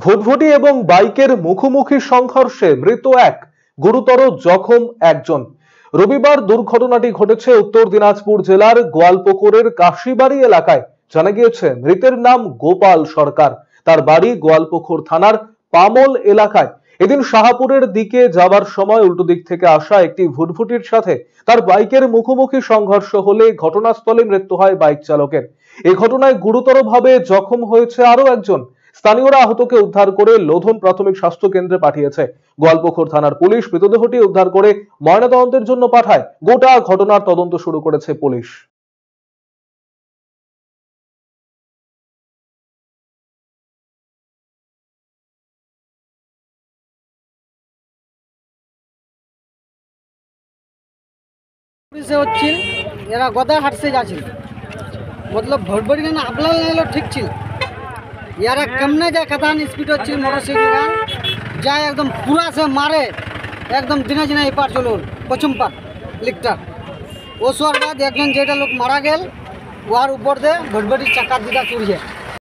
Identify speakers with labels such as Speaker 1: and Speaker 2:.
Speaker 1: ভুটভুটি এবং বাইকের মুখোমুখি সংঘর্ষে মৃত এক, গুরুতর জখম একজন। রবিবার দুর্ঘটনাটি ঘটেছে উত্তর দিনাজপুর জেলার গোয়ালপুকুরের কাশিবাড়ি এলাকায়। জানা গিয়েছে মৃতের নাম গোপাল সরকার। তার বাড়ি গোয়ালপুকুর থানার পামল এলাকায়। এদিন শাহপুরের দিকে যাবার সময় উল্টো দিক থেকে আসা একটি ভুটভুটির সাথে তার বাইকের মুখোমুখি সংঘর্ষ হলে ঘটনাস্থলে মৃত্যু হয় বাইক চালকের। এই ঘটনায় গুরুতরভাবে জখম হয়েছে আরো একজন। স্থানীয়রা আহতকে উদ্ধার করে লোধন প্রাথমিক স্বাস্থ্য কেন্দ্রে পাঠিয়েছে। গোয়ালপুকুর থানার পুলিশ মৃতদেহটি উদ্ধার করে ময়নাতদন্তের জন্য পাঠায়। গোটা ঘটনার তদন্ত শুরু করেছে পুলিশ।
Speaker 2: এরা গদা হাঁটতে যাচ্ছিল, মতলব ভটভটি কেন আপনার লাইনও ঠিক ছিল। ইয়ারা কেমনে যায় কাতান স্পিড হচ্ছিল মোটরসাইকেল যায় একদম পুরা সে মারে একদম দিনে দিনে এপার চলুন পশ্চিম পার লিকটার ও শোয়ার বাদ একজন যেটা লোক মারা গেল ওয়ার উপর দিয়ে ভটভটির চাকা দুটা চুরিয়ে